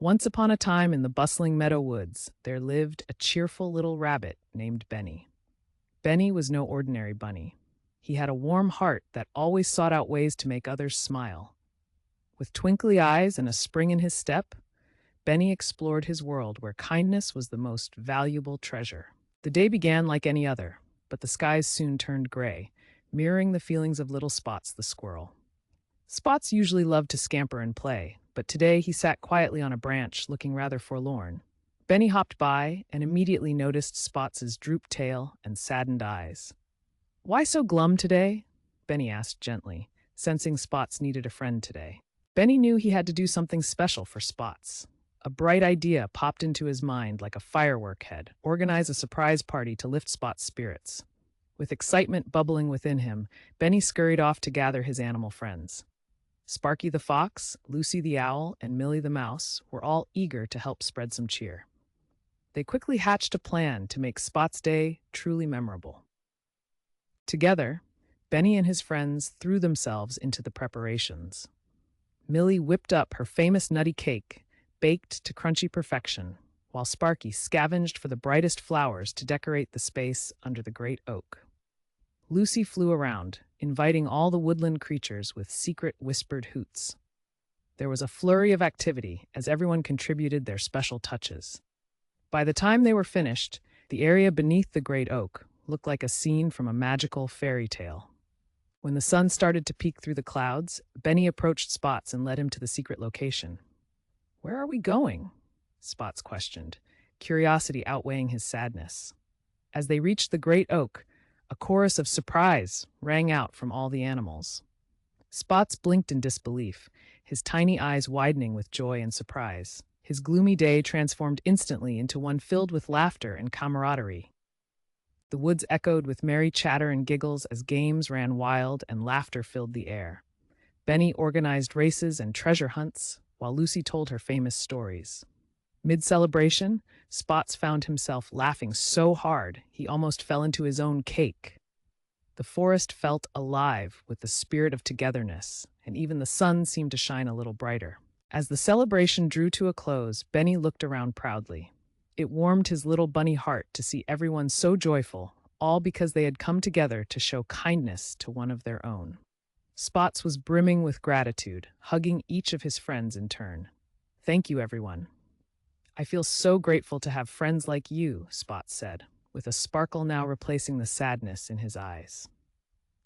Once upon a time in the bustling meadow woods, there lived a cheerful little rabbit named Benny. Benny was no ordinary bunny. He had a warm heart that always sought out ways to make others smile. With twinkly eyes and a spring in his step, Benny explored his world where kindness was the most valuable treasure. The day began like any other, but the skies soon turned gray, mirroring the feelings of little Spots the squirrel. Spots usually loved to scamper and play, but today he sat quietly on a branch, looking rather forlorn. Benny hopped by and immediately noticed Spots's drooped tail and saddened eyes. "Why so glum today?" Benny asked gently, sensing Spots needed a friend today. Benny knew he had to do something special for Spots. A bright idea popped into his mind like a firework head: organize a surprise party to lift Spot's spirits. With excitement bubbling within him, Benny scurried off to gather his animal friends. Sparky the fox, Lucy the owl, and Millie the mouse were all eager to help spread some cheer. They quickly hatched a plan to make Spot's day truly memorable. Together, Benny and his friends threw themselves into the preparations. Millie whipped up her famous nutty cake, baked to crunchy perfection, while Sparky scavenged for the brightest flowers to decorate the space under the great oak. Lucy flew around, inviting all the woodland creatures with secret whispered hoots. There was a flurry of activity as everyone contributed their special touches. By the time they were finished, the area beneath the great oak looked like a scene from a magical fairy tale. When the sun started to peek through the clouds, Benny approached Spots and led him to the secret location. "Where are we going?" Spots questioned, curiosity outweighing his sadness. As they reached the great oak, a chorus of surprise rang out from all the animals. Spots blinked in disbelief, his tiny eyes widening with joy and surprise. His gloomy day transformed instantly into one filled with laughter and camaraderie. The woods echoed with merry chatter and giggles as games ran wild and laughter filled the air. Benny organized races and treasure hunts, while Lucy told her famous stories. Mid-celebration, Spots found himself laughing so hard he almost fell into his own cake. The forest felt alive with the spirit of togetherness, and even the sun seemed to shine a little brighter. As the celebration drew to a close, Benny looked around proudly. It warmed his little bunny heart to see everyone so joyful, all because they had come together to show kindness to one of their own. Spots was brimming with gratitude, hugging each of his friends in turn. "Thank you, everyone. I feel so grateful to have friends like you," Spots said, with a sparkle now replacing the sadness in his eyes.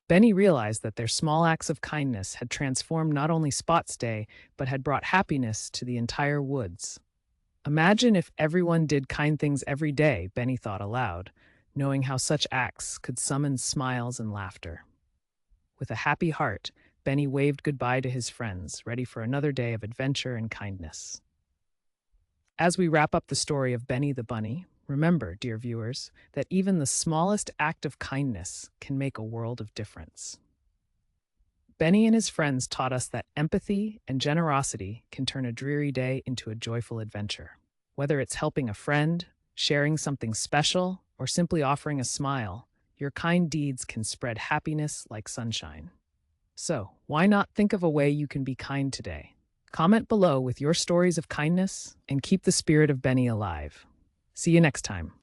Benny realized that their small acts of kindness had transformed not only Spot's day, but had brought happiness to the entire woods. Imagine if everyone did kind things every day, Benny thought aloud, knowing how such acts could summon smiles and laughter. With a happy heart, Benny waved goodbye to his friends, ready for another day of adventure and kindness. As we wrap up the story of Benny the Bunny, remember, dear viewers, that even the smallest act of kindness can make a world of difference. Benny and his friends taught us that empathy and generosity can turn a dreary day into a joyful adventure. Whether it's helping a friend, sharing something special, or simply offering a smile, your kind deeds can spread happiness like sunshine. So, why not think of a way you can be kind today? Comment below with your stories of kindness and keep the spirit of Benny alive. See you next time.